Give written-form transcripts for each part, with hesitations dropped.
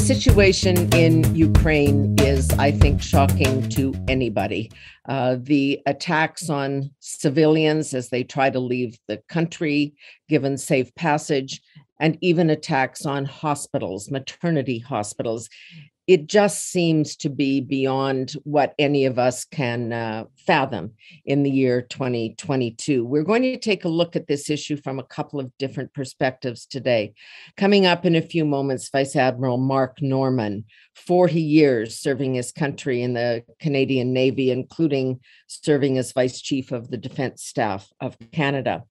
situation in Ukraine is, I think, shocking to anybody. The attacks on civilians as they try to leave the country, given safe passage, and even attacks on hospitals, maternity hospitals. It just seems to be beyond what any of us can fathom in the year 2022. We're going to take a look at this issue from a couple of different perspectives today. Coming up in a few moments, Vice-Admiral Mark Norman, 40 years serving his country in the Canadian Navy, including serving as Vice Chief of the Defense Staff of Canada.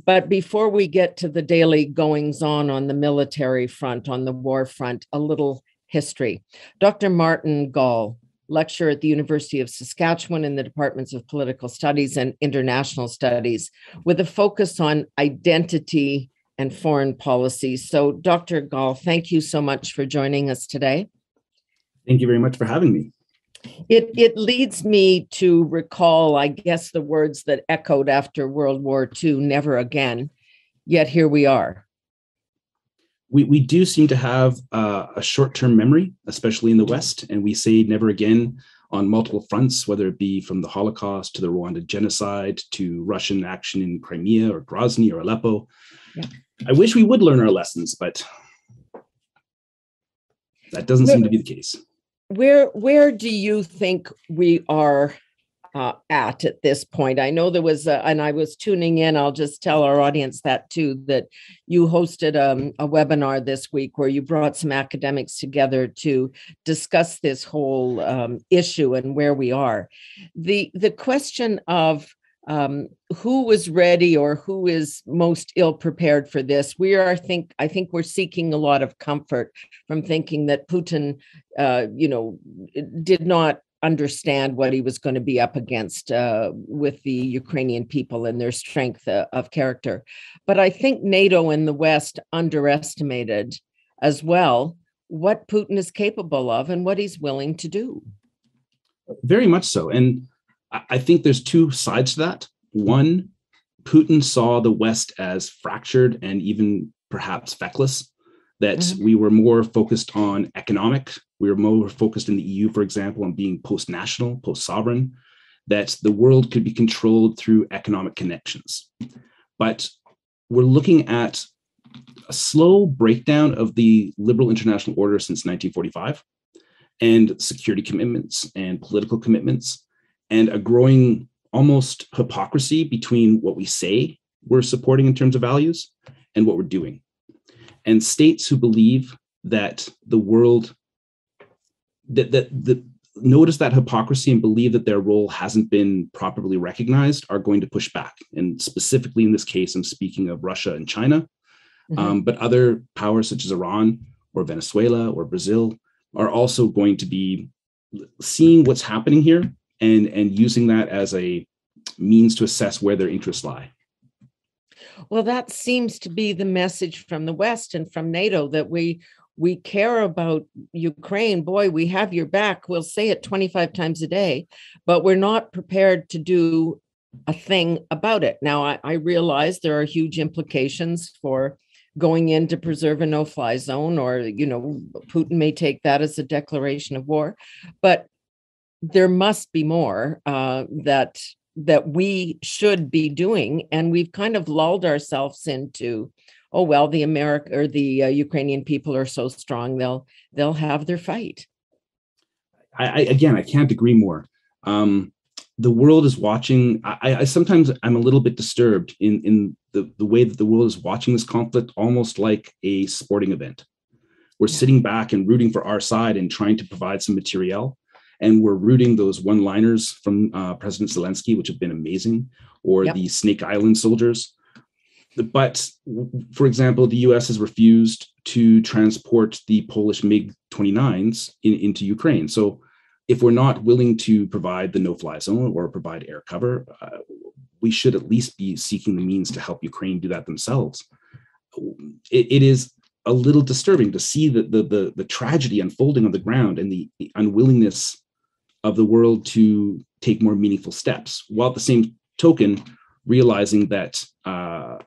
But before we get to the daily goings-on the military front, on the war front, a little history. Dr. Martin Gaal, lecturer at the University of Saskatchewan in the Departments of Political Studies and International Studies, with a focus on identity and foreign policy. So, Dr. Gaal, thank you so much for joining us today. Thank you very much for having me. It leads me to recall, I guess, the words that echoed after World War II, never again, yet here we are. We do seem to have a short-term memory, especially in the West, and we say never again on multiple fronts, whether it be from the Holocaust to the Rwanda genocide to Russian action in Crimea or Grozny or Aleppo. Yeah. I wish we would learn our lessons, but that doesn't seem to be the case. Where do you think we are at this point? I know there was, and I was tuning in, I'll just tell our audience that too, that you hosted a webinar this week where you brought some academics together to discuss this whole issue and where we are. The question of who was ready or who is most ill prepared for this. I think we're seeking a lot of comfort from thinking that Putin, did not understand what he was going to be up against with the Ukrainian people and their strength of character. But I think NATO and the West underestimated as well what Putin is capable of and what he's willing to do. Very much so. And I think there's two sides to that. One, Putin saw the West as fractured and even perhaps feckless, that we were more focused on economic. We were more focused in the EU, for example, on being post-national, post-sovereign, that the world could be controlled through economic connections. But we're looking at a slow breakdown of the liberal international order since 1945, and security commitments and political commitments, and a growing almost hypocrisy between what we say we're supporting in terms of values and what we're doing. And states who believe that the world, that notice that hypocrisy and believe that their role hasn't been properly recognized are going to push back. And specifically in this case, I'm speaking of Russia and China, but other powers such as Iran or Venezuela or Brazil are also going to be seeing what's happening here and using that as a means to assess where their interests lie. Well, that seems to be the message from the West and from NATO, that we care about Ukraine. Boy, we have your back. We'll say it 25 times a day, but we're not prepared to do a thing about it. Now, I realize there are huge implications for going in to preserve a no-fly zone, or, Putin may take that as a declaration of war, but there must be more that we should be doing. And we've kind of lulled ourselves into, oh, well, the Ukrainian people are so strong, they'll have their fight. I can't agree more. The world is watching. I sometimes I'm a little bit disturbed in the way that the world is watching this conflict, almost like a sporting event. We're sitting back and rooting for our side and trying to provide some material. And we're rooting those one-liners from President Zelensky, which have been amazing, or the Snake Island soldiers. But, for example, the U.S. has refused to transport the Polish MiG-29s into Ukraine. So if we're not willing to provide the no-fly zone or provide air cover, we should at least be seeking the means to help Ukraine do that themselves. It is a little disturbing to see the tragedy unfolding on the ground and the unwillingness of the world to take more meaningful steps, while at the same token, realizing that a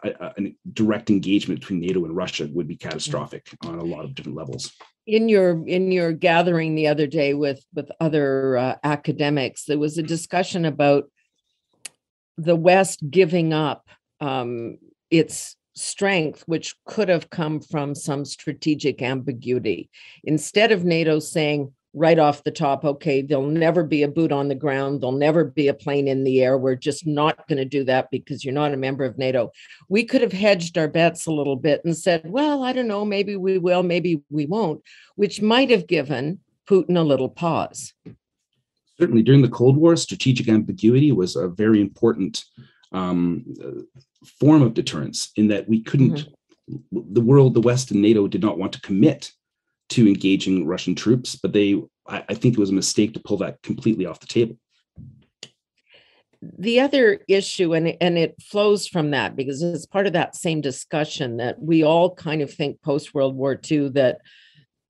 direct engagement between NATO and Russia would be catastrophic on a lot of different levels. In your gathering the other day with other academics, there was a discussion about the West giving up its strength, which could have come from some strategic ambiguity. Instead of NATO saying right off the top, okay, there'll never be a boot on the ground, there'll never be a plane in the air, we're just not going to do that because you're not a member of NATO. We could have hedged our bets a little bit and said, well, I don't know, maybe we will, maybe we won't, which might have given Putin a little pause. Certainly, during the Cold War, strategic ambiguity was a very important form of deterrence, in that we couldn't, the world, the West and NATO did not want to commit to engaging Russian troops, but I think it was a mistake to pull that completely off the table. The other issue, and it flows from that, because it's part of that same discussion that we all kind of think post-World War II that,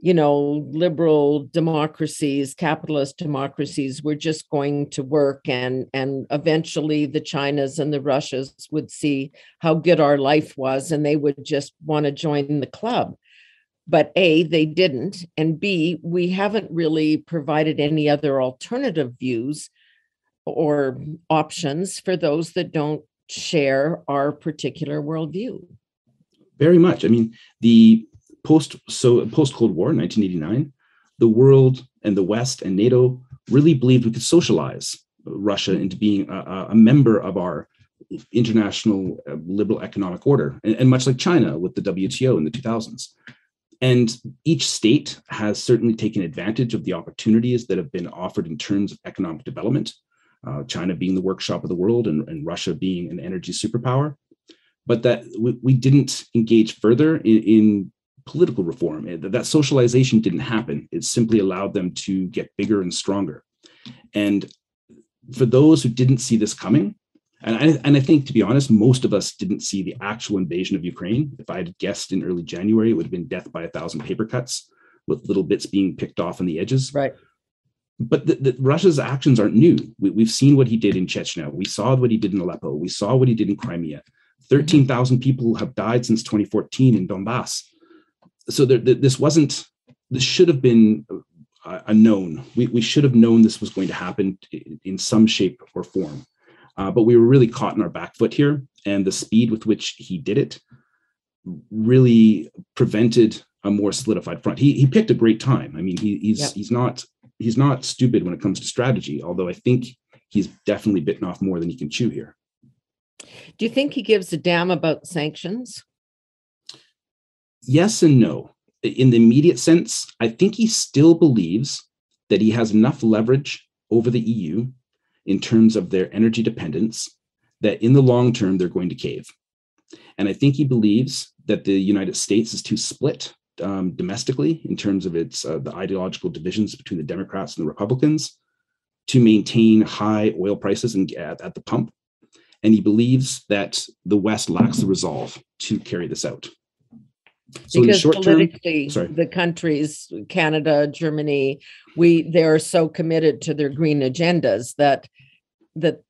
liberal democracies, capitalist democracies were just going to work, and eventually the Chinas and the Russias would see how good our life was and they would just want to join the club. But A, they didn't, and B, we haven't really provided any other alternative views or options for those that don't share our particular worldview. Very much. I mean, the post-Cold War, 1989, the world and the West and NATO really believed we could socialize Russia into being a member of our international liberal economic order, and much like China with the WTO in the 2000s. And each state has certainly taken advantage of the opportunities that have been offered in terms of economic development, China being the workshop of the world and Russia being an energy superpower. But that we didn't engage further in political reform. That socialization didn't happen. It simply allowed them to get bigger and stronger. And for those who didn't see this coming, and I think, to be honest, most of us didn't see the actual invasion of Ukraine. If I had guessed in early January, it would have been death by 1,000 paper cuts, with little bits being picked off on the edges. Right. But Russia's actions aren't new. We've seen what he did in Chechnya. We saw what he did in Aleppo. We saw what he did in Crimea. 13,000 people have died since 2014 in Donbass. So this should have been a known. We should have known this was going to happen in some shape or form. But we were really caught in our back foot here, and the speed with which he did it really prevented a more solidified front. He picked a great time. I mean, he's not stupid when it comes to strategy, although I think he's definitely bitten off more than he can chew here. Do you think he gives a damn about sanctions? Yes and no. In the immediate sense, I think he still believes that he has enough leverage over the EU in terms of their energy dependence, that in the long term, they're going to cave. And I think he believes that the United States is too split domestically in terms of its the ideological divisions between the Democrats and the Republicans to maintain high oil prices at the pump. And he believes that the West lacks the resolve to carry this out. So because in the short politically, term, the countries, Canada, Germany, they're so committed to their green agendas that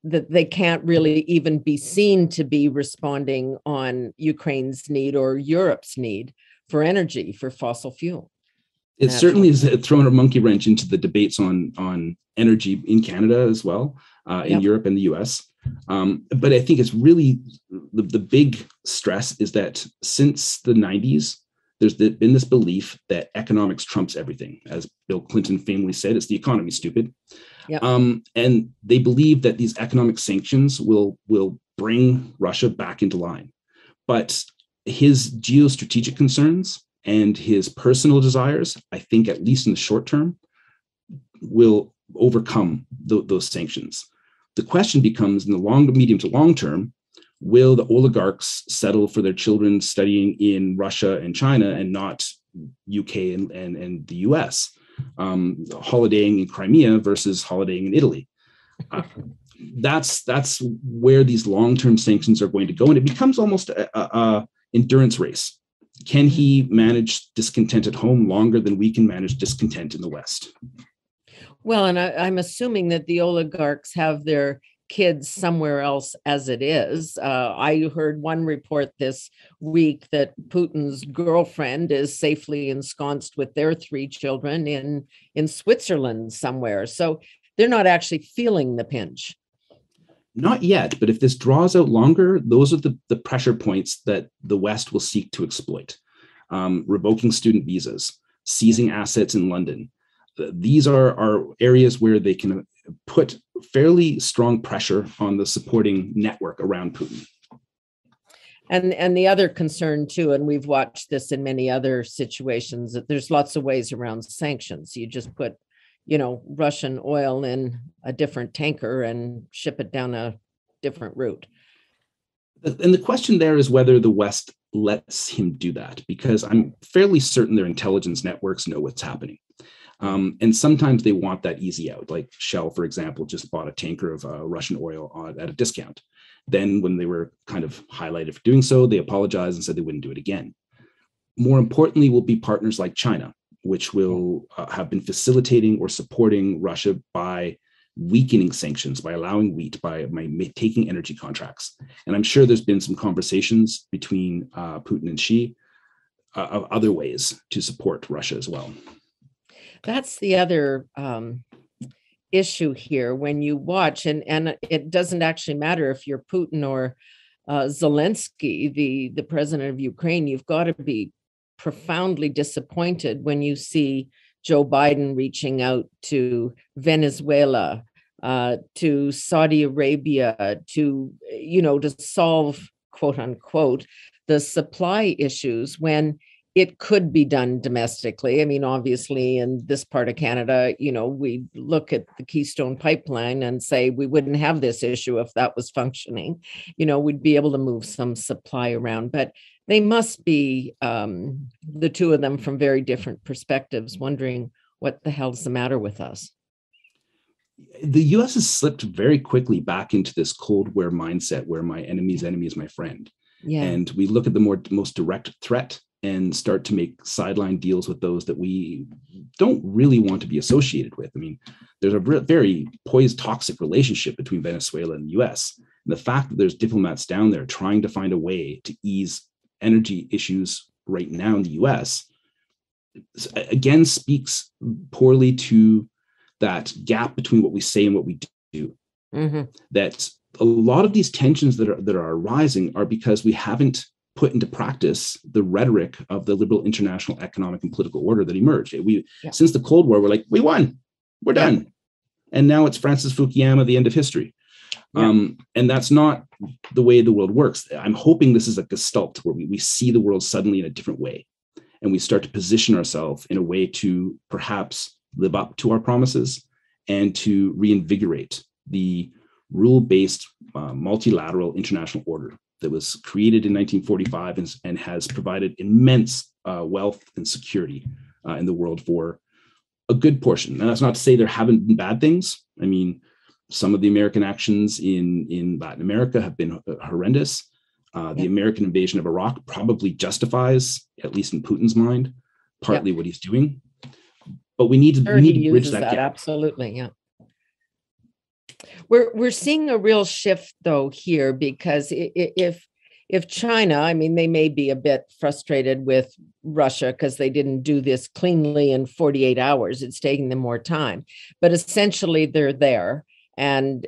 they can't really even be seen to be responding on Ukraine's need or Europe's need for energy, for fossil fuel. It certainly has thrown a monkey wrench into the debates on energy in Canada as well, in Europe and the US. But I think it's really the big stress is that since the 90s, there's been this belief that economics trumps everything. As Bill Clinton famously said, it's the economy, stupid. Yep. And they believe that these economic sanctions will bring Russia back into line. But his geostrategic concerns and his personal desires, I think, at least in the short term, will overcome those sanctions. The question becomes, in the medium to long term, will the oligarchs settle for their children studying in Russia and China and not UK and the US, holidaying in Crimea versus holidaying in Italy? That's where these long-term sanctions are going to go, and it becomes almost a endurance race. Can he manage discontent at home longer than we can manage discontent in the West? Well, and I'm assuming that the oligarchs have their kids somewhere else as it is. I heard one report this week that Putin's girlfriend is safely ensconced with their 3 children in Switzerland somewhere. So they're not actually feeling the pinch. Not yet, but if this draws out longer, those are the pressure points that the West will seek to exploit. Revoking student visas, seizing assets in London. These are areas where they can put fairly strong pressure on the supporting network around Putin. And the other concern too, and we've watched this in many other situations, that there's lots of ways around sanctions. You just put, Russian oil in a different tanker and ship it down a different route. And the question there is whether the West lets him do that, because I'm fairly certain their intelligence networks know what's happening. And sometimes they want that easy out. Like Shell, for example, just bought a tanker of Russian oil at a discount. Then when they were kind of highlighted for doing so, they apologized and said they wouldn't do it again. More importantly, will be partners like China, which will have been facilitating or supporting Russia by weakening sanctions, by allowing wheat, by taking energy contracts. And I'm sure there's been some conversations between Putin and Xi of other ways to support Russia as well. That's the other issue here when you watch, and it doesn't actually matter if you're Putin or Zelensky, the president of Ukraine. You've got to be profoundly disappointed when you see Joe Biden reaching out to Venezuela, to Saudi Arabia, to solve, quote unquote, the supply issues when it could be done domestically. I mean, obviously, in this part of Canada, we look at the Keystone Pipeline and say we wouldn't have this issue if that was functioning. We'd be able to move some supply around, but they must be, the two of them, from very different perspectives, wondering what the hell's the matter with us. The U.S. has slipped very quickly back into this Cold War mindset where my enemy's enemy is my friend. Yeah. And we look at the most direct threat and start to make sideline deals with those that we don't really want to be associated with. I mean, there's a very poised, toxic relationship between Venezuela and the U.S. And the fact that there's diplomats down there trying to find a way to ease energy issues right now in the U.S. again speaks poorly to that gap between what we say and what we do. Mm-hmm. That a lot of these tensions that are arising are because we haven't put into practice the rhetoric of the liberal international economic and political order that emerged. Since the Cold War, we're like, we won, we're done. And now it's Francis Fukuyama, the end of history. Yeah. And that's not the way the world works. I'm hoping this is a gestalt where we see the world suddenly in a different way. And we start to position ourselves in a way to perhaps live up to our promises and to reinvigorate the rule-based multilateral international order that was created in 1945 and has provided immense wealth and security in the world for a good portion. And that's not to say there haven't been bad things. I mean, some of the American actions in Latin America have been horrendous. The American invasion of Iraq probably justifies, at least in Putin's mind, partly what he's doing. But we need to bridge that gap. Absolutely, yeah. We're seeing a real shift though here, because if China, I mean, they may be a bit frustrated with Russia because they didn't do this cleanly in 48 hours. It's taking them more time, but essentially they're there and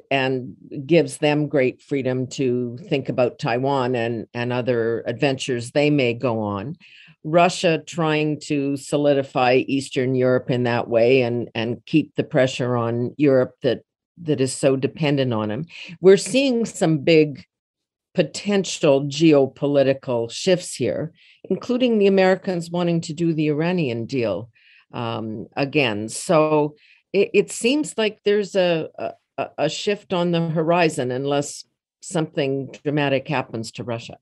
gives them great freedom to think about Taiwan and other adventures they may go on. Russia trying to solidify Eastern Europe in that way and keep the pressure on Europe that is so dependent on him. We're seeing some big potential geopolitical shifts here, including the Americans wanting to do the Iranian deal again. So it seems like there's a shift on the horizon unless something dramatic happens to Russia.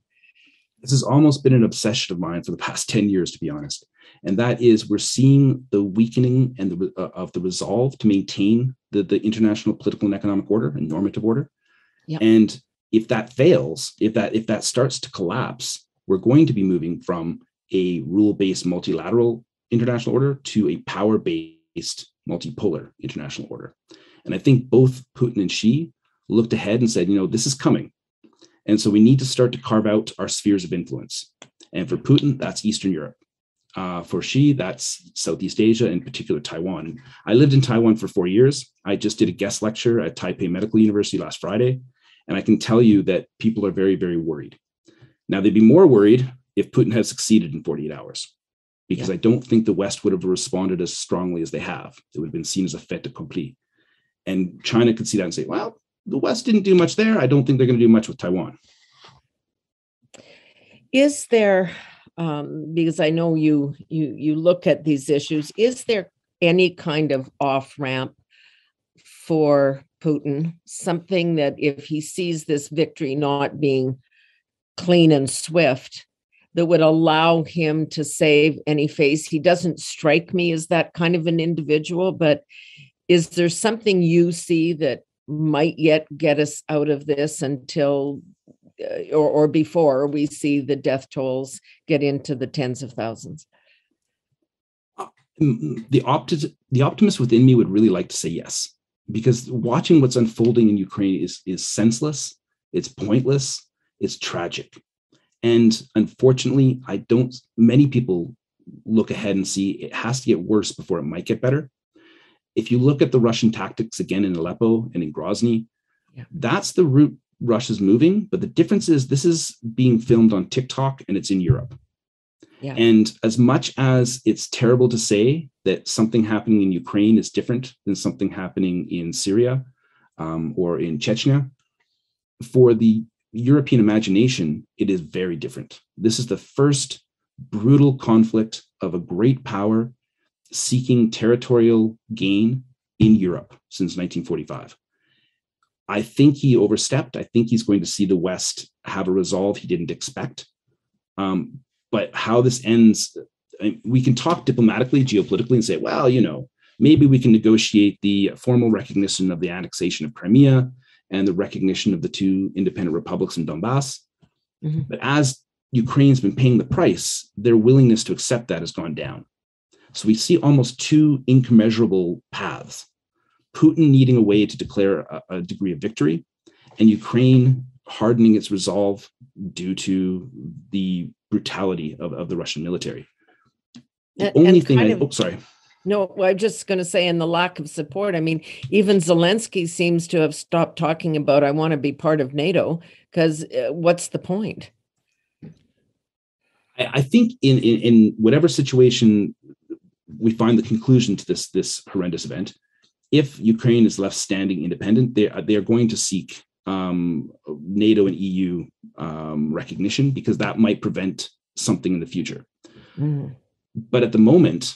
This has almost been an obsession of mine for the past 10 years, to be honest. And that is, we're seeing the weakening and of the resolve to maintain the international political and economic order and normative order. Yep. And if that fails, if that starts to collapse, we're going to be moving from a rule-based multilateral international order to a power-based multipolar international order. And I think both Putin and Xi looked ahead and said, this is coming. And so we need to start to carve out our spheres of influence. And for Putin, that's Eastern Europe. For Xi, that's Southeast Asia, in particular Taiwan. I lived in Taiwan for 4 years. I just did a guest lecture at Taipei Medical University last Friday. And I can tell you that people are very, very worried. Now, they'd be more worried if Putin had succeeded in 48 hours, because I don't think the West would have responded as strongly as they have. It would have been seen as a fait accompli. And China could see that and say, well, the West didn't do much there. I don't think they're going to do much with Taiwan. Is there, because I know you look at these issues, is there any kind of off-ramp for Putin? Something that if he sees this victory not being clean and swift, that would allow him to save any face? He doesn't strike me as that kind of an individual, but is there something you see that might yet get us out of this until or before we see the death tolls get into the tens of thousands? The optimist within me would really like to say yes, because watching what's unfolding in Ukraine is senseless, it's pointless, it's tragic. And unfortunately, many people look ahead and see it has to get worse before it might get better. If you look at the Russian tactics again in Aleppo and in Grozny, that's the route Russia's moving. But the difference is this is being filmed on TikTok and it's in Europe. Yeah. And as much as it's terrible to say that something happening in Ukraine is different than something happening in Syria or in Chechnya, for the European imagination, it is very different. This is the first brutal conflict of a great power seeking territorial gain in Europe since 1945. I think he overstepped. I think he's going to see the West have a resolve he didn't expect. But how this ends, we can talk diplomatically, geopolitically, and say, well, maybe we can negotiate the formal recognition of the annexation of Crimea and the recognition of the two independent republics in Donbass. Mm-hmm. But as Ukraine's been paying the price, their willingness to accept that has gone down. So we see almost two incommensurable paths: Putin needing a way to declare a degree of victory, and Ukraine hardening its resolve due to the brutality of the Russian military. The only thing sorry. No, I'm just going to say, in the lack of support, I mean, even Zelensky seems to have stopped talking about, I want to be part of NATO, because what's the point? I think in whatever situation we find the conclusion to this horrendous event, if Ukraine is left standing independent, they are going to seek NATO and EU recognition, because that might prevent something in the future. Mm. But at the moment,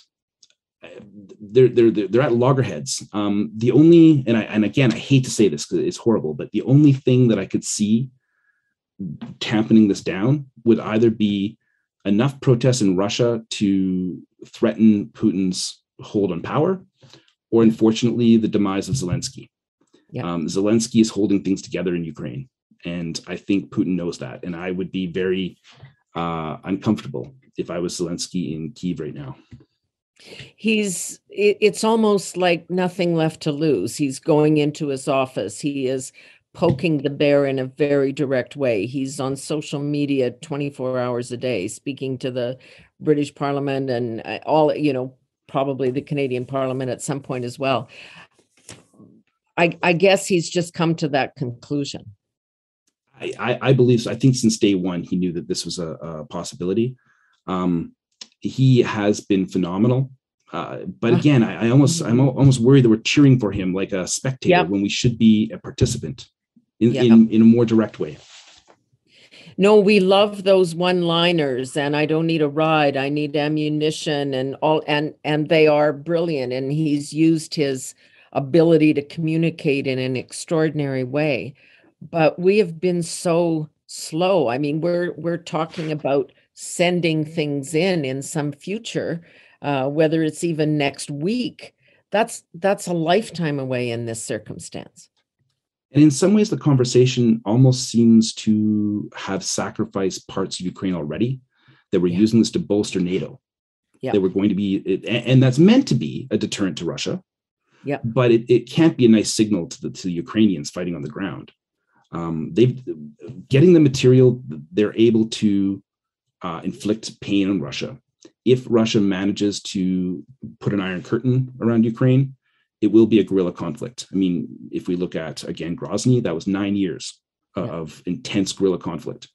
they're at loggerheads. The only, and again, I hate to say this because it's horrible, but the only thing that I could see dampening this down would either be enough protests in Russia to threaten Putin's hold on power, or unfortunately, the demise of Zelensky. Yeah. Zelensky is holding things together in Ukraine, and I think Putin knows that. And I would be very uncomfortable if I was Zelensky in Kyiv right now. It's almost like nothing left to lose. He's going into his office. He is poking the bear in a very direct way. He's on social media 24 hours a day, speaking to the British Parliament and all, probably the Canadian Parliament at some point as well. I guess he's just come to that conclusion. I believe so. I think since day one, he knew that this was a possibility. He has been phenomenal. But again, I'm almost worried that we're cheering for him like a spectator when we should be a participant in a more direct way. No, we love those one-liners, and I don't need a ride, I need ammunition, and all, and they are brilliant. And he's used his ability to communicate in an extraordinary way. But we have been so slow. I mean, we're talking about sending things in some future, whether it's even next week. That's a lifetime away in this circumstance. And in some ways, the conversation almost seems to have sacrificed parts of Ukraine already, that we're using this to bolster NATO. That we're going to be, and that's meant to be a deterrent to Russia. Yeah. But it can't be a nice signal to the Ukrainians fighting on the ground. They've getting the material, they're able to inflict pain on Russia. If Russia manages to put an iron curtain around Ukraine, it will be a guerrilla conflict. I mean, if we look at, again, Grozny, that was 9 years of intense guerrilla conflict.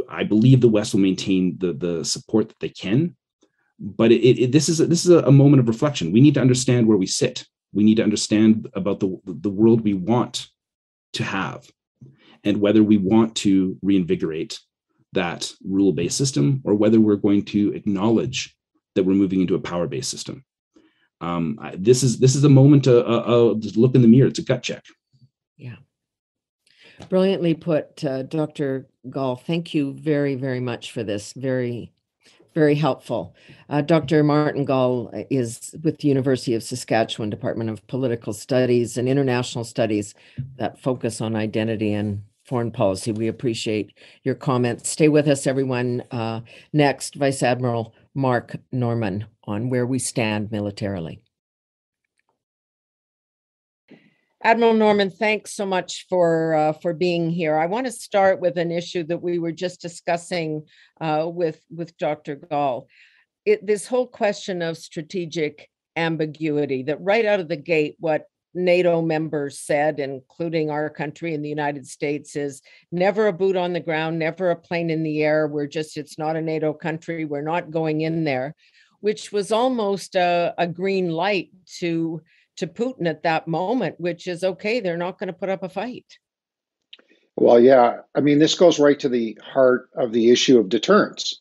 I believe the West will maintain the support that they can, but this is a moment of reflection. We need to understand where we sit. We need to understand about the world we want to have, and whether we want to reinvigorate that rule-based system, or whether we're going to acknowledge that we're moving into a power-based system. This is a moment to just look in the mirror. It's a gut check. Yeah. Brilliantly put, Dr. Gaal. Thank you very, very much for this. Very, very helpful. Dr. Martin Gaal is with the University of Saskatchewan Department of Political Studies and International Studies that focus on identity and foreign policy. We appreciate your comments. Stay with us, everyone. Next, Vice-Admiral Mark Norman on where we stand militarily. Admiral Norman, thanks so much for being here. I want to start with an issue that we were just discussing with Dr. Gaal. This whole question of strategic ambiguity, that right out of the gate, what NATO members said, including our country in the United States, is never a boot on the ground, never a plane in the air. It's not a NATO country. We're not going in there, which was almost a green light to Putin at that moment, which is okay. They're not going to put up a fight. Well, yeah. I mean, this goes right to the heart of the issue of deterrence,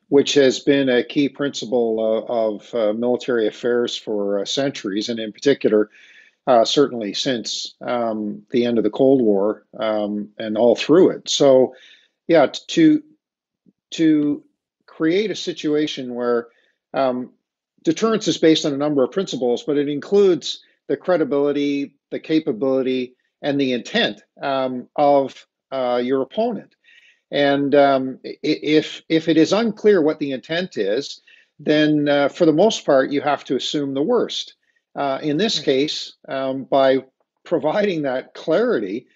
which has been a key principle of military affairs for centuries, and in particular, certainly since the end of the Cold War and all through it. So, yeah, to create a situation where deterrence is based on a number of principles, but it includes the credibility, the capability, and the intent of your opponent. And if it is unclear what the intent is, then for the most part, you have to assume the worst. In this case, by providing that clarity,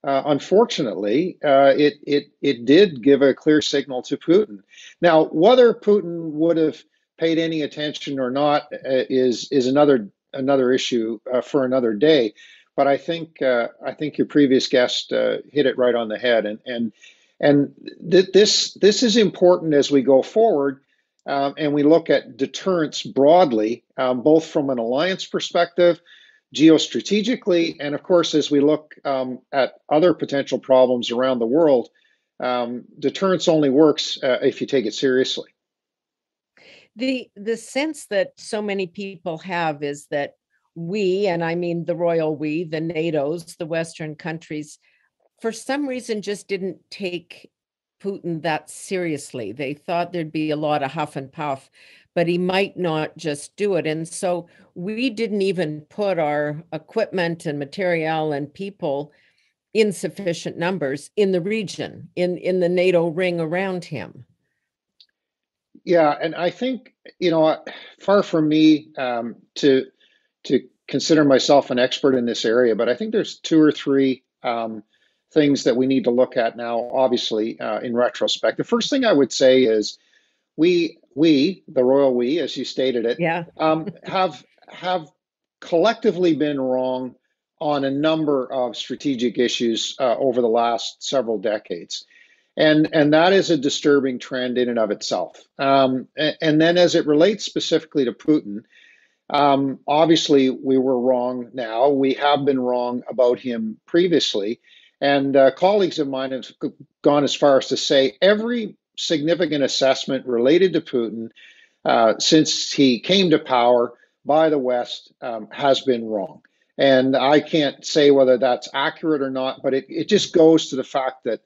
unfortunately, it did give a clear signal to Putin. Now, whether Putin would have paid any attention or not is another issue for another day. But I think your previous guest hit it right on the head, and this is important as we go forward, and we look at deterrence broadly, both from an alliance perspective, geostrategically, and of course, as we look at other potential problems around the world. Deterrence only works if you take it seriously. The sense that so many people have is that we, and I mean the royal we, the NATOs, the Western countries, for some reason just didn't take Putin that seriously. They thought there'd be a lot of huff and puff, but he might not just do it. And so we didn't even put our equipment and material and people in sufficient numbers in the region, in the NATO ring around him. Yeah, and I think, far from me to consider myself an expert in this area, but I think there's two or three things that we need to look at now, obviously, in retrospect. The first thing I would say is we, the royal we, as you stated it, yeah. have collectively been wrong on a number of strategic issues over the last several decades. And that is a disturbing trend in and of itself. And then as it relates specifically to Putin, obviously we were wrong now. We have been wrong about him previously. And colleagues of mine have gone as far as to say every significant assessment related to Putin since he came to power by the West has been wrong. And I can't say whether that's accurate or not, but it just goes to the fact that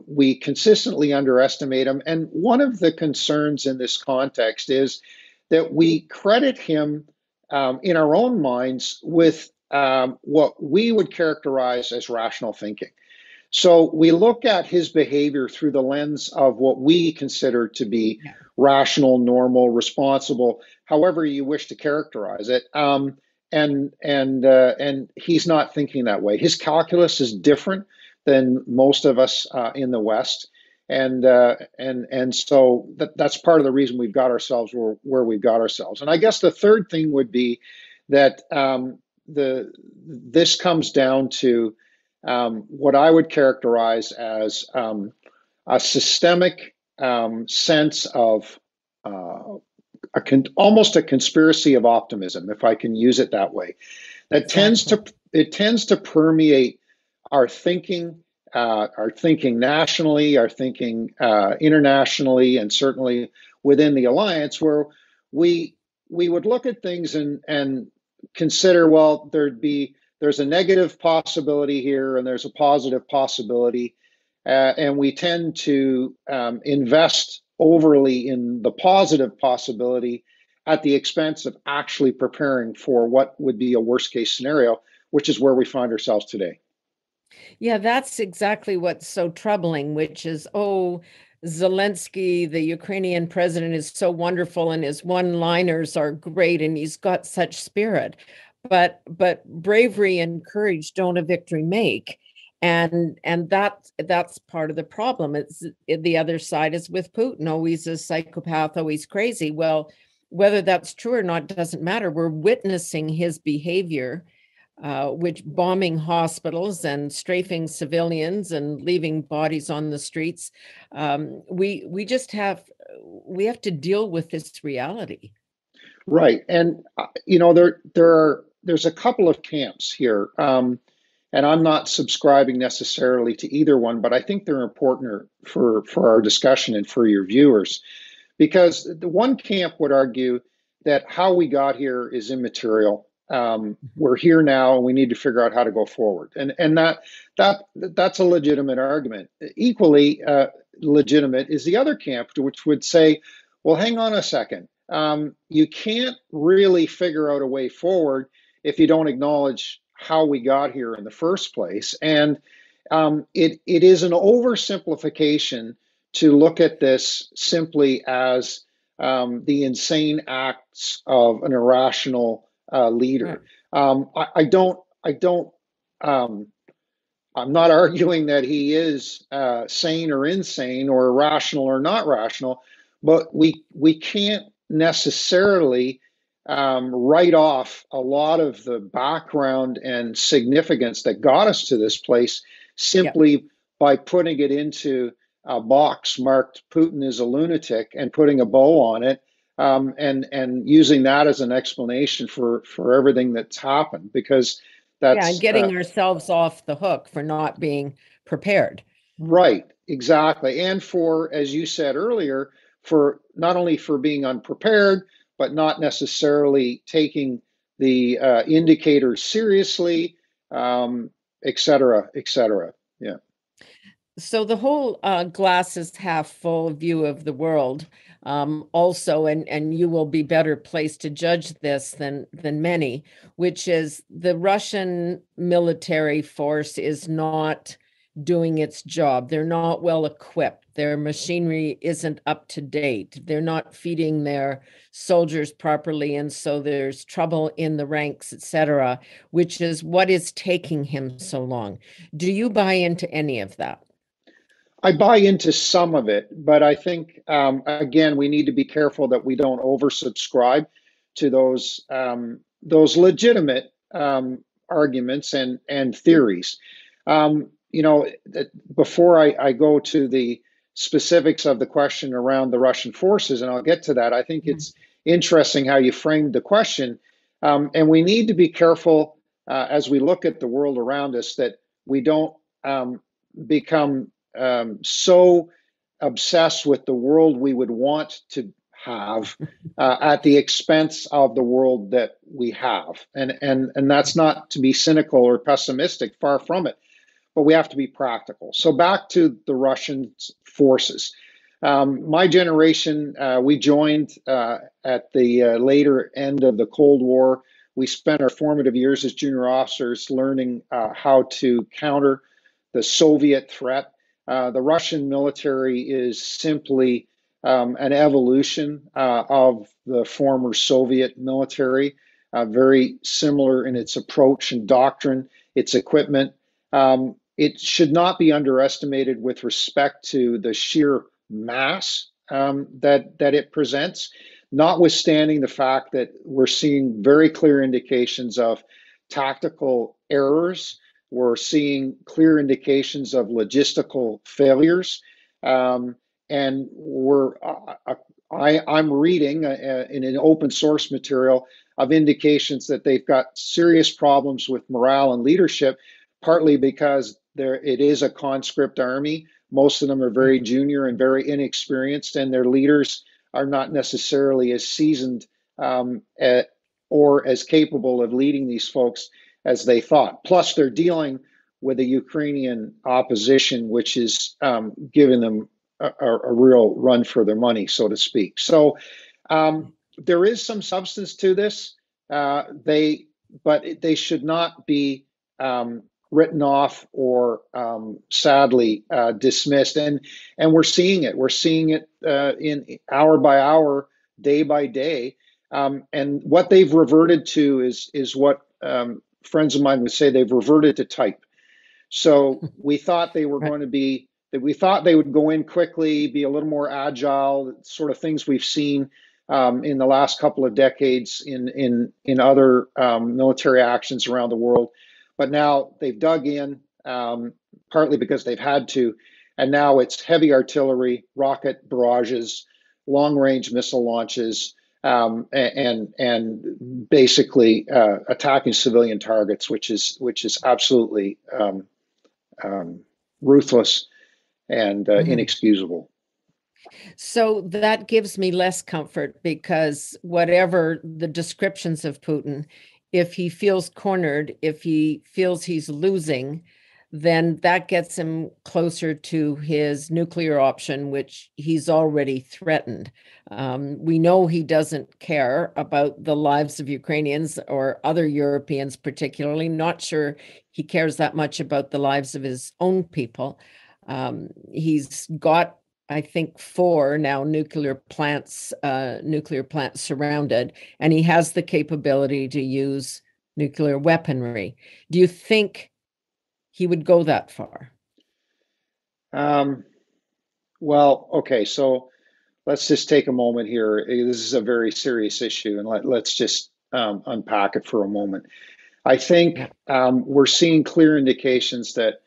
we consistently underestimate him. And one of the concerns in this context is that we credit him in our own minds with what we would characterize as rational thinking. So we look at his behavior through the lens of what we consider to be Yeah. rational, normal, responsible, however you wish to characterize it. And he's not thinking that way. His calculus is different than most of us in the West, and so that's part of the reason we've got ourselves where we've got ourselves. And I guess the third thing would be that this comes down to what I would characterize as a systemic sense of almost a conspiracy of optimism, if I can use it that way. That Exactly. tends to permeate our thinking nationally, our thinking internationally, and certainly within the alliance, where we would look at things and consider, well, there's a negative possibility here and there's a positive possibility, and we tend to invest overly in the positive possibility at the expense of actually preparing for what would be a worst case scenario, which is where we find ourselves today. Yeah, that's exactly what's so troubling, which is, oh, Zelensky, the Ukrainian president, is so wonderful and his one-liners are great and he's got such spirit. But bravery and courage don't a victory make. And that's part of the problem. It's the other side is with Putin. Oh, he's a psychopath, oh, he's crazy. Well, whether that's true or not doesn't matter. We're witnessing his behavior, which bombing hospitals and strafing civilians and leaving bodies on the streets. We just we have to deal with this reality. Right, and there's a couple of camps here, and I'm not subscribing necessarily to either one, but I think they're important for our discussion and for your viewers, because the one camp would argue that how we got here is immaterial. We're here now, and we need to figure out how to go forward, and that's a legitimate argument. Equally legitimate is the other camp, which would say, well, hang on a second. You can't really figure out a way forward if you don't acknowledge how we got here in the first place. And it is an oversimplification to look at this simply as the insane acts of an irrational leader. I'm not arguing that he is sane or insane or irrational or not rational, but we can't necessarily write off a lot of the background and significance that got us to this place simply by putting it into a box marked Putin is a lunatic and putting a bow on it, and using that as an explanation for everything that's happened, because And that's getting ourselves off the hook for not being prepared. right, exactly. And for, as you said earlier, for not only for being unprepared, but not necessarily taking the indicators seriously, et cetera, et cetera. Yeah. So the whole glass is half full view of the world, also, and you will be better placed to judge this than many, which is the Russian military force is not doing its job. They're not well equipped. Their machinery isn't up to date. They're not feeding their soldiers properly, and so there's trouble in the ranks, etc., which is what is taking him so long. Do you buy into any of that? I buy into some of it, but I think, again, we need to be careful that we don't oversubscribe to those legitimate arguments and theories. Before I go to the specifics of the question around the Russian forces, and I'll get to that, I think it's interesting how you framed the question. And we need to be careful as we look at the world around us that we don't become so obsessed with the world we would want to have at the expense of the world that we have. And that's not to be cynical or pessimistic, far from it, but we have to be practical. So back to the Russian forces. My generation, we joined at the later end of the Cold War. We spent our formative years as junior officers learning how to counter the Soviet threat. The Russian military is simply an evolution of the former Soviet military, very similar in its approach and doctrine, its equipment. It should not be underestimated with respect to the sheer mass that it presents, notwithstanding the fact that we're seeing very clear indications of tactical errors. We're seeing clear indications of logistical failures. And I'm reading in an open source material of indications that they've got serious problems with morale and leadership, partly because it is a conscript army. Most of them are very junior and very inexperienced, and their leaders are not necessarily as seasoned or as capable of leading these folks as they thought. Plus, they're dealing with a Ukrainian opposition, which is giving them a real run for their money, so to speak. So there is some substance to this, but they should not be written off or sadly dismissed. And we're seeing it. We're seeing it in hour by hour, day by day. And what they've reverted to is what friends of mine would say, they've reverted to type. So we thought they were going to be, that we thought they would go in quickly, be a little more agile, sort of things we've seen in the last couple of decades in other military actions around the world. But now they've dug in, partly because they've had to, and now it's heavy artillery, rocket barrages, long-range missile launches, and basically attacking civilian targets, which is absolutely ruthless and inexcusable. So that gives me less comfort, because whatever the descriptions of Putin, if he feels cornered, if he feels he's losing, then that gets him closer to his nuclear option, which he's already threatened. We know he doesn't care about the lives of Ukrainians or other Europeans particularly. Not sure he cares that much about the lives of his own people. He's got, I think, 4 now nuclear plants surrounded, and he has the capability to use nuclear weaponry. Do you think he would go that far? Well, okay, so let's just take a moment here. This is a very serious issue, and let's just unpack it for a moment. I think we're seeing clear indications that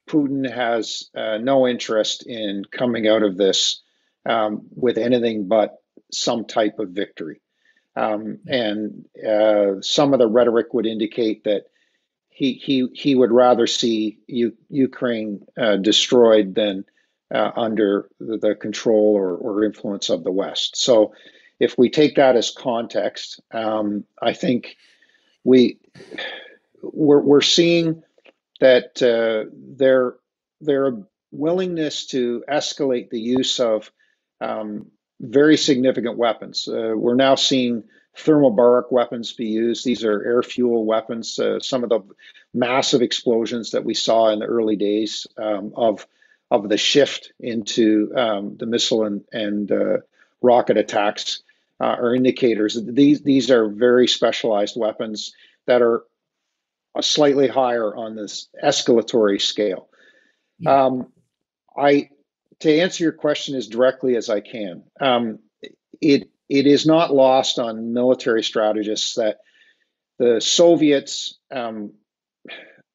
Putin has no interest in coming out of this with anything but some type of victory. And some of the rhetoric would indicate that he would rather see Ukraine destroyed than under the control or influence of the West. So if we take that as context, I think we're seeing that their willingness to escalate the use of very significant weapons. We're now seeing thermobaric weapons be used. These are air fuel weapons. Some of the massive explosions that we saw in the early days of the shift into the missile and rocket attacks are indicators. These are very specialized weapons that are slightly higher on this escalatory scale. To answer your question as directly as I can, it is not lost on military strategists that the Soviets,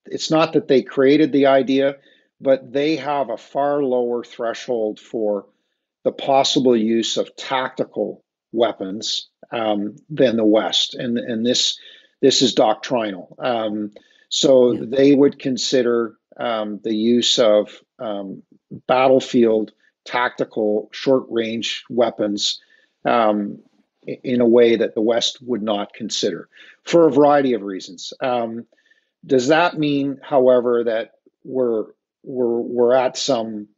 it's not that they created the idea, but they have a far lower threshold for the possible use of tactical weapons than the West, and this is doctrinal. So they would consider the use of battlefield tactical short-range weapons in a way that the West would not consider, for a variety of reasons. Does that mean, however, that we're at some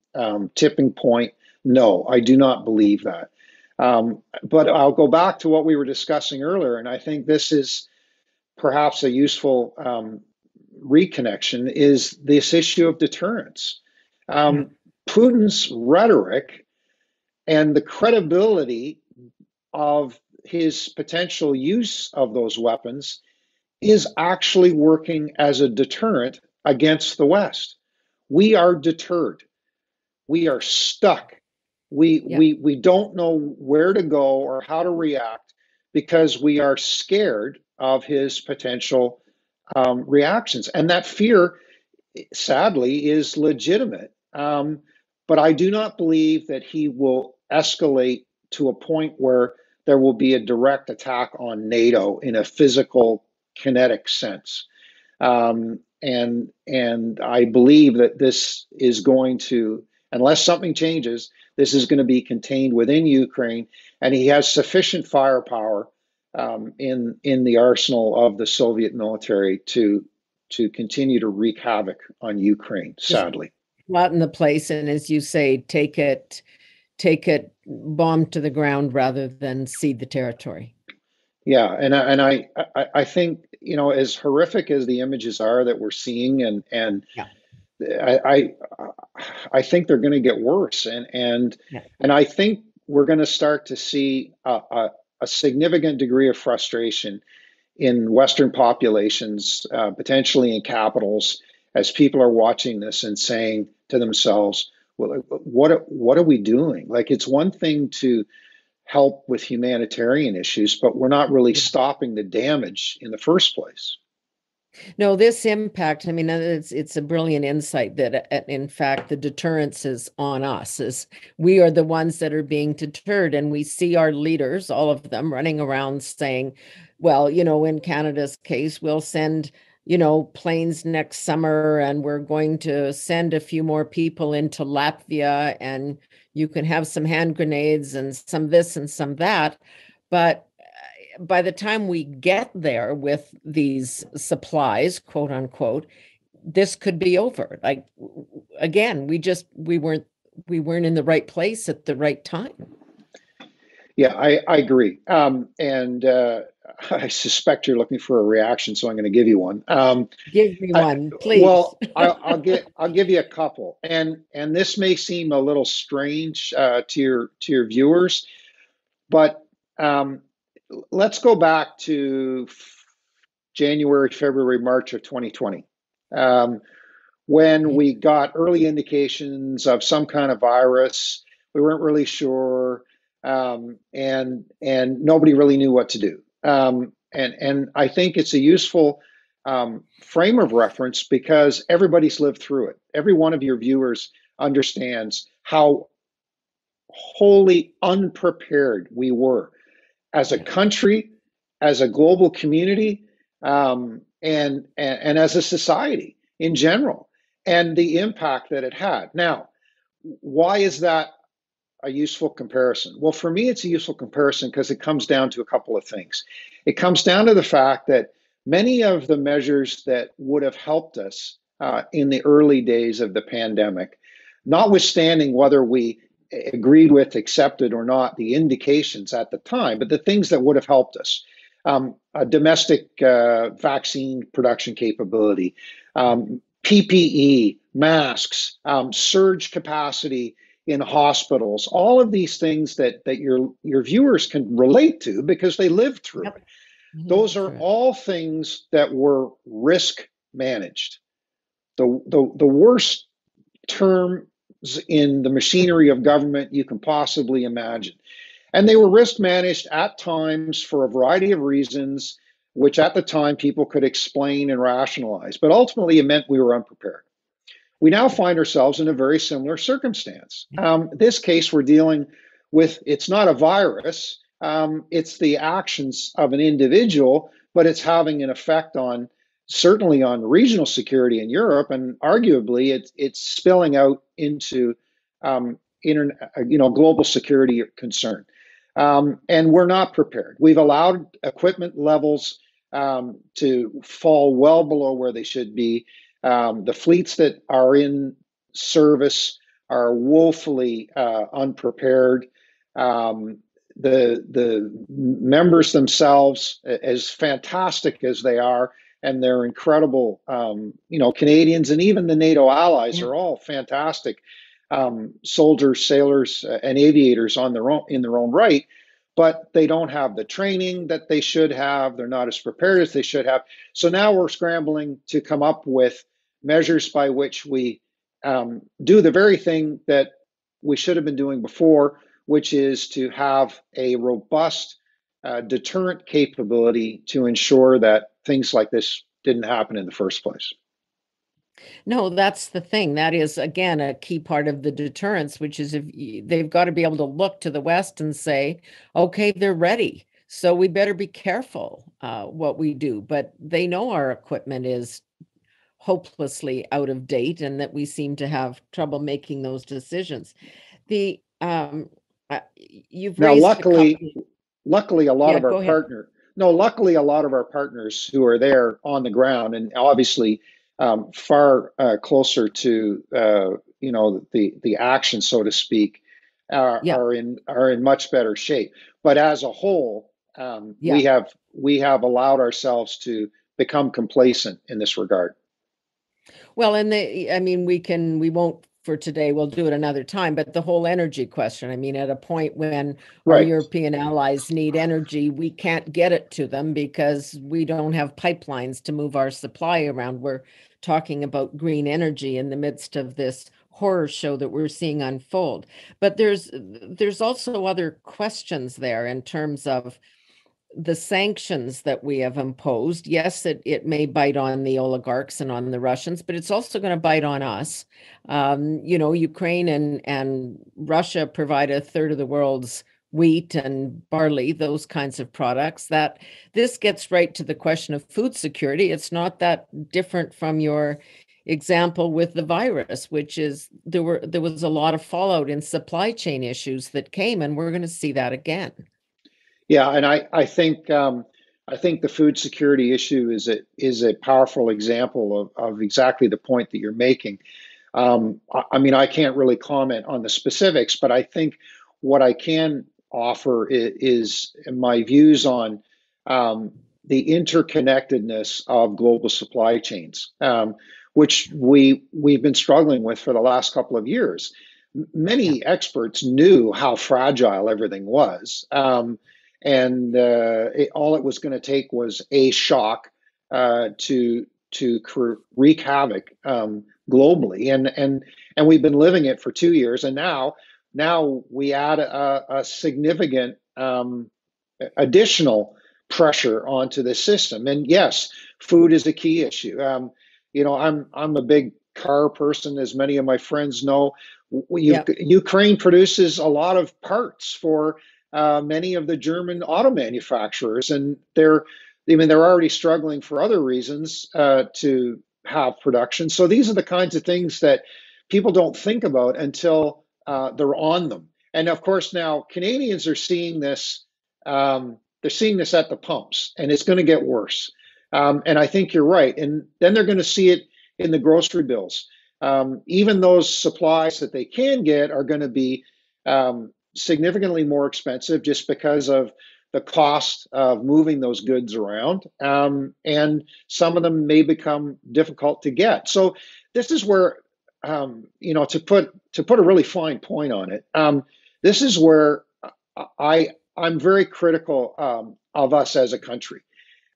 tipping point? No, I do not believe that. But I'll go back to what we were discussing earlier, and I think this is perhaps a useful reconnection is this issue of deterrence. Putin's rhetoric and the credibility of his potential use of those weapons is actually working as a deterrent against the West. We are deterred. We are stuck. We don't know where to go or how to react because we are scared of his potential reactions. And that fear, sadly, is legitimate. But I do not believe that he will escalate to a point where there will be a direct attack on NATO in a physical, kinetic sense. And I believe that this is going to, unless something changes, this is going to be contained within Ukraine, and he has sufficient firepower in the arsenal of the Soviet military to continue to wreak havoc on Ukraine, sadly. Flatten the place, and as you say, take it bomb to the ground rather than cede the territory. Yeah, and I think, you know, as horrific as the images are that we're seeing, and I think they're going to get worse, and I think we're going to start to see a significant degree of frustration in Western populations, potentially in capitals, as people are watching this and saying to themselves, well, what are we doing? Like, it's one thing to help with humanitarian issues, but we're not really stopping the damage in the first place. No, this impact, I mean, it's a brilliant insight that, in fact, the deterrence is on us, as we are the ones that are being deterred, and we see our leaders, all of them, running around saying, well, you know, in Canada's case, we'll send, you know, planes next summer, and we're going to send a few more people into Latvia, and you can have some hand grenades and some this and some that. But by the time we get there with these supplies, quote unquote, this could be over. Like, again, we weren't in the right place at the right time. Yeah, I agree. And I suspect you're looking for a reaction, so I'm going to give you one. Give me one, please. Well, I'll give you a couple, and this may seem a little strange to your viewers, but let's go back to January, February, March of 2020, when we got early indications of some kind of virus. We weren't really sure, and nobody really knew what to do. And I think it's a useful frame of reference because everybody's lived through it. Every one of your viewers understands how wholly unprepared we were as a country, as a global community, and as a society in general, and the impact that it had. Now, why is that a useful comparison? Well, for me, it's a useful comparison because it comes down to a couple of things. It comes down to the fact that many of the measures that would have helped us in the early days of the pandemic, notwithstanding whether we agreed with, accepted or not the indications at the time, but the things that would have helped us, a domestic vaccine production capability, PPE, masks, surge capacity in hospitals, all of these things that your viewers can relate to because they lived through it. Those are all things that were risk managed. The worst terms in the machinery of government you can possibly imagine. And they were risk managed at times for a variety of reasons, which at the time people could explain and rationalize. But ultimately, it meant we were unprepared. We now find ourselves in a very similar circumstance. This case, we're dealing with, it's not a virus, it's the actions of an individual, but it's having an effect on, certainly on regional security in Europe, and arguably it's spilling out into global security concern. And we're not prepared. We've allowed equipment levels to fall well below where they should be. The fleets that are in service are woefully unprepared. The members themselves, as fantastic as they are, and they're incredible. Canadians and even the NATO allies are all fantastic soldiers, sailors, and aviators on their own in their own right, but they don't have the training that they should have. They're not as prepared as they should have. So now we're scrambling to come up with measures by which we do the very thing that we should have been doing before, which is to have a robust deterrent capability to ensure that things like this didn't happen in the first place. No, that's the thing. That is, again, a key part of the deterrence, which is they've got to be able to look to the West and say, okay, they're ready. So we better be careful what we do. But they know our equipment is hopelessly out of date and that we seem to have trouble making those decisions. The you've now, raised luckily, a lot of our partners. No, luckily, a lot of our partners who are there on the ground, and obviously far closer to the action, so to speak, are in much better shape. But as a whole, we have allowed ourselves to become complacent in this regard. Well, and we won't for today, we'll do it another time, but the whole energy question, I mean, at a point when our European allies need energy, we can't get it to them because we don't have pipelines to move our supply around. We're talking about green energy in the midst of this horror show that we're seeing unfold. But there's also other questions there in terms of the sanctions that we have imposed. Yes, it may bite on the oligarchs and on the Russians, but it's also going to bite on us. Ukraine and Russia provide a third of the world's wheat and barley, those kinds of products. That this gets right to the question of food security. It's not that different from your example with the virus, which is there was a lot of fallout in supply chain issues that came, and we're going to see that again. Yeah, and I think the food security issue is a powerful example of exactly the point that you're making. I can't really comment on the specifics, but I think what I can offer is my views on the interconnectedness of global supply chains, which we've been struggling with for the last couple of years. Many experts knew how fragile everything was. All it was going to take was a shock to wreak havoc globally, and we've been living it for 2 years, and now we add a significant additional pressure onto the system. And yes, food is a key issue. I'm a big car person, as many of my friends know. Ukraine produces a lot of parts for many of the German auto manufacturers, and they're already struggling for other reasons to have production. So these are the kinds of things that people don't think about until they're on them. And of course, now Canadians are seeing this. They're seeing this at the pumps, and it's going to get worse. And I think you're right. And then they're going to see it in the grocery bills. Even those supplies that they can get are going to be significantly more expensive just because of the cost of moving those goods around, and some of them may become difficult to get. So this is where, to put a really fine point on it, this is where I'm very critical of us as a country,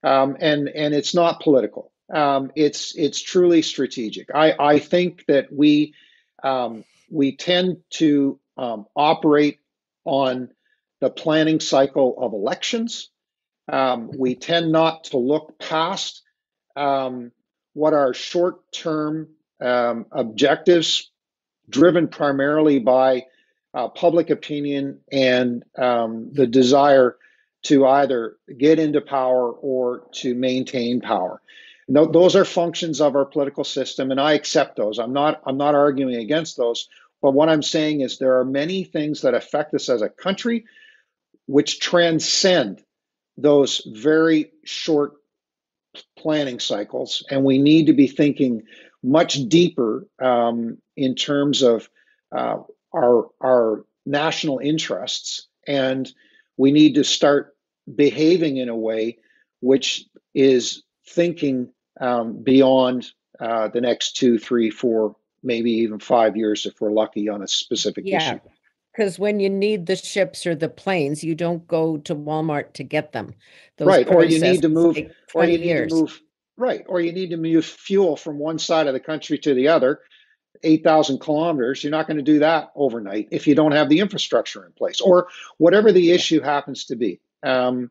and it's not political. It's truly strategic. I think that we tend to operate on the planning cycle of elections. We tend not to look past what are short-term objectives, driven primarily by public opinion and the desire to either get into power or to maintain power. Those are functions of our political system, and I accept those. I'm not arguing against those. But what I'm saying is there are many things that affect us as a country which transcend those very short planning cycles. And we need to be thinking much deeper in terms of our national interests. And we need to start behaving in a way which is thinking beyond the next 2, 3, 4, maybe even 5 years if we're lucky on a specific Yeah, issue. because when you need the ships or the planes, you don't go to Walmart to get them. Those Right, or you need to processes move, take or 20 you need to years. move, right, or you need to move fuel from one side of the country to the other, 8,000 kilometers. You're not going to do that overnight if you don't have the infrastructure in place, or whatever the Yeah. issue happens to be. And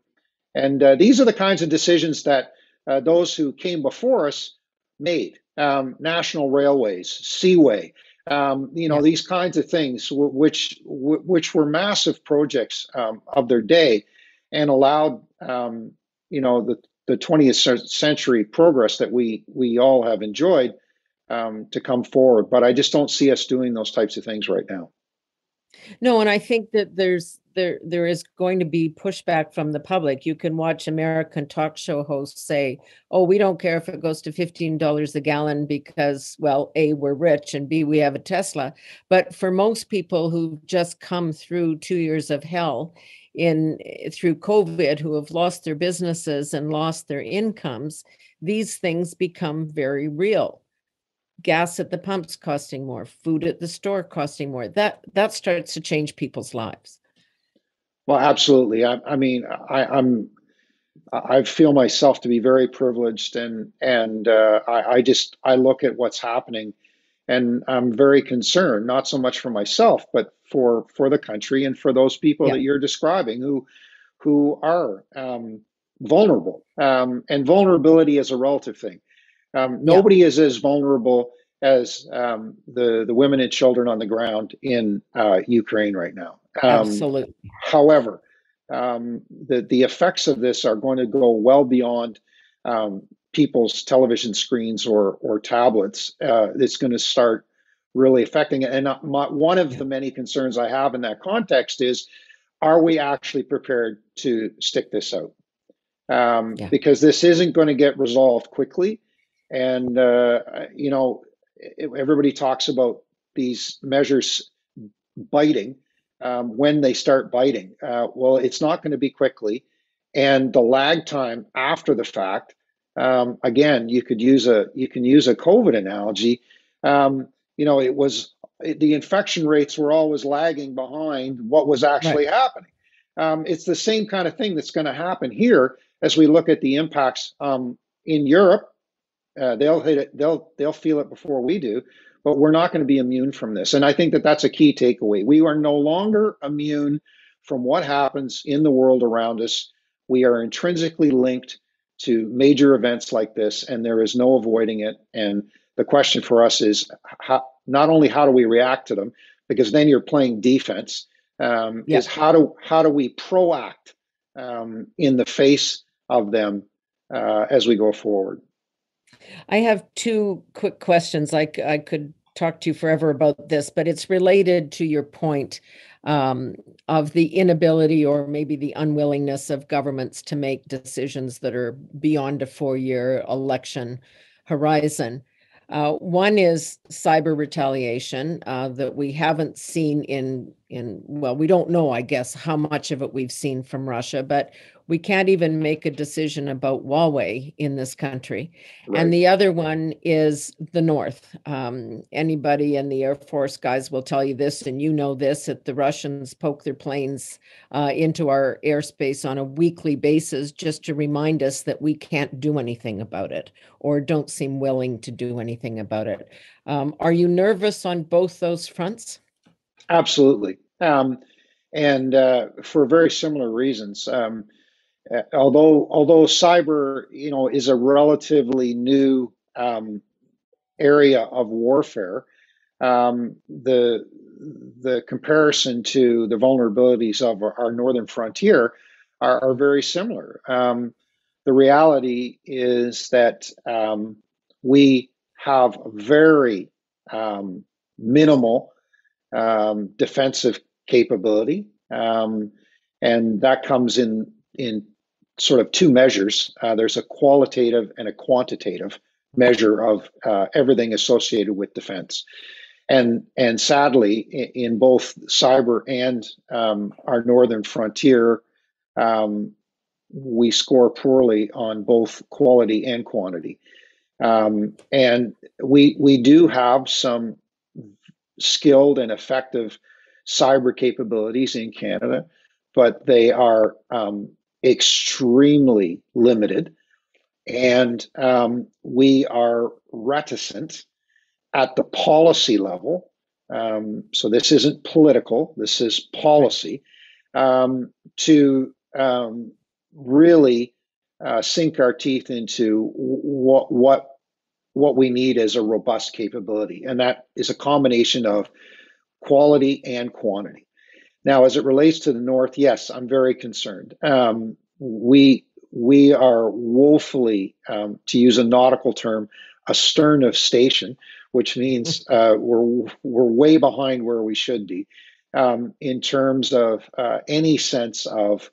these are the kinds of decisions that those who came before us made. National railways, Seaway, Yeah. these kinds of things, which were massive projects of their day, and allowed the 20th century progress that we all have enjoyed to come forward. But I just don't see us doing those types of things right now. No, and I think that there is going to be pushback from the public. You can watch American talk show hosts say, "Oh, we don't care if it goes to $15 a gallon because, well, A, we're rich, and B, we have a Tesla." But for most people who've just come through 2 years of hell through COVID, who have lost their businesses and lost their incomes, these things become very real. Gas at the pumps costing more, food at the store costing more. That starts to change people's lives. Well, absolutely. I feel myself to be very privileged, and I look at what's happening, and I'm very concerned, not so much for myself, but for the country and for those people Yeah. that you're describing who are vulnerable. And vulnerability is a relative thing. Yeah. Nobody is as vulnerable as the women and children on the ground in Ukraine right now. Absolutely. However, the effects of this are going to go well beyond people's television screens or tablets. It's going to start really affecting it. And one of the many concerns I have in that context is, are we actually prepared to stick this out? Because this isn't going to get resolved quickly. And, everybody talks about these measures biting when they start biting. Well, it's not going to be quickly. And the lag time after the fact, again, you can use a COVID analogy. The infection rates were always lagging behind what was actually Right. happening. It's the same kind of thing that's going to happen here as we look at the impacts in Europe. They'll hit it. They'll feel it before we do, but we're not going to be immune from this. And I think that that's a key takeaway. We are no longer immune from what happens in the world around us. We are intrinsically linked to major events like this, and there is no avoiding it. And the question for us is not only how do we react to them, because then you're playing defense. Is how do we proact in the face of them as we go forward? I have two quick questions. I could talk to you forever about this, but it's related to your point of the inability or maybe the unwillingness of governments to make decisions that are beyond a 4-year election horizon. One is cyber retaliation that we haven't seen well, we don't know, I guess, how much of it we've seen from Russia, but we can't even make a decision about Huawei in this country. Right. And the other one is the North. Anybody in the Air Force guys will tell you this, and you know this, that the Russians poke their planes into our airspace on a weekly basis just to remind us that we can't do anything about it or don't seem willing to do anything about it. Are you nervous on both those fronts? Absolutely. And for very similar reasons. Although cyber, is a relatively new area of warfare, the comparison to the vulnerabilities of our northern frontier are very similar. The reality is that we have very minimal defensive capability, and that comes in sort of two measures. There's a qualitative and a quantitative measure of everything associated with defense. And sadly, in both cyber and our northern frontier, we score poorly on both quality and quantity. And we do have some skilled and effective cyber capabilities in Canada, but they are extremely limited. And we are reticent at the policy level. So this isn't political, this is policy, to really sink our teeth into what we need as a robust capability. And that is a combination of quality and quantity. Now, as it relates to the North, yes, I'm very concerned. We are woefully, to use a nautical term, astern of station, which means we're way behind where we should be in terms of any sense of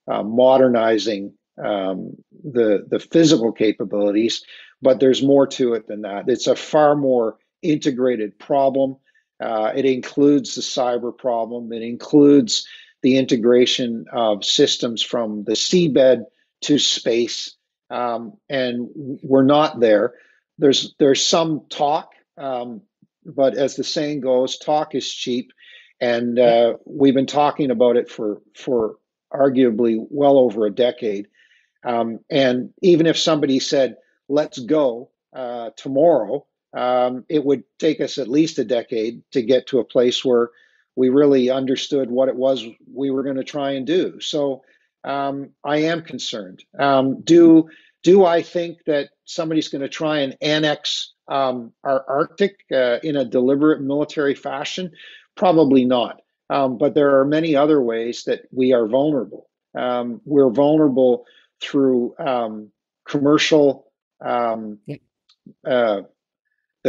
modernizing the physical capabilities. But there's more to it than that. It's a far more integrated problem. It includes the cyber problem. It includes the integration of systems from the seabed to space, and we're not there. There's some talk, but as the saying goes, talk is cheap, and we've been talking about it for arguably well over a decade. And even if somebody said, "Let's go tomorrow," it would take us at least a decade to get to a place where we really understood what it was we were going to try and do. So I am concerned. Do I think that somebody's going to try and annex our Arctic in a deliberate military fashion? Probably not. But there are many other ways that we are vulnerable. We're vulnerable through commercial, the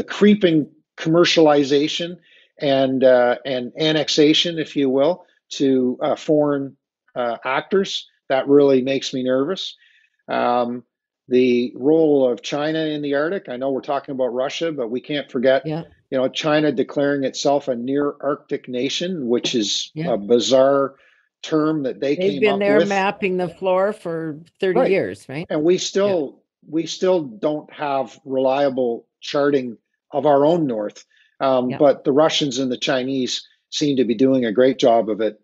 creeping commercialization and annexation, if you will, to foreign actors. That really makes me nervous. The role of China in the Arctic. I know we're talking about Russia, but we can't forget, China declaring itself a near Arctic nation, which is a bizarre term that they came up with. They've been there mapping the floor for 30 years, right? And we still don't have reliable charting of our own north. But the Russians and the Chinese seem to be doing a great job of it.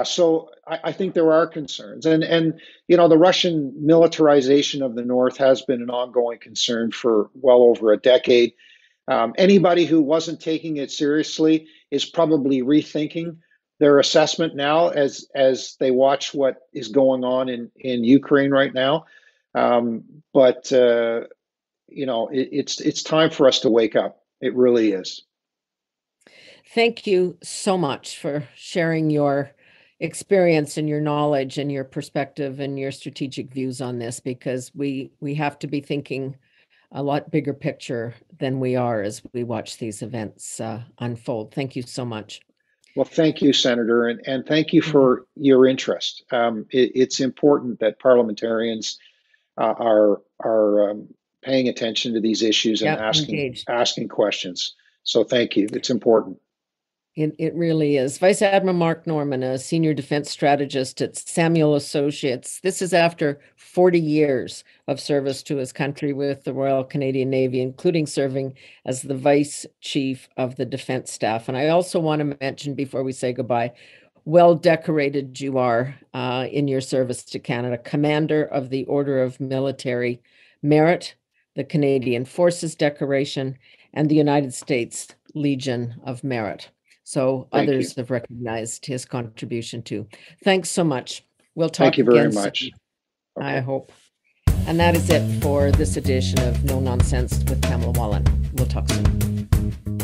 So I think there are concerns. And the Russian militarization of the North has been an ongoing concern for well over a decade. Anybody who wasn't taking it seriously is probably rethinking their assessment now as they watch what is going on in Ukraine right now. It's time for us to wake up. It really is. Thank you so much for sharing your experience and your knowledge and your perspective and your strategic views on this, because we have to be thinking a lot bigger picture than we are as we watch these events unfold. Thank you so much. Well, thank you, Senator, and thank you for your interest. It's important that parliamentarians are paying attention to these issues and asking questions. So thank you. It's important. It really is. Vice-Admiral Mark Norman, a senior defense strategist at Samuel Associates. This is after 40 years of service to his country with the Royal Canadian Navy, including serving as the Vice Chief of the Defense Staff. And I also want to mention, before we say goodbye, well decorated you are in your service to Canada, Commander of the Order of Military Merit, the Canadian Forces Decoration, and the United States Legion of Merit. So others have recognized his contribution too. Thanks so much. We'll talk again. Thank you very much. Okay. I hope. And that is it for this edition of No Nonsense with Pamela Wallin. We'll talk soon.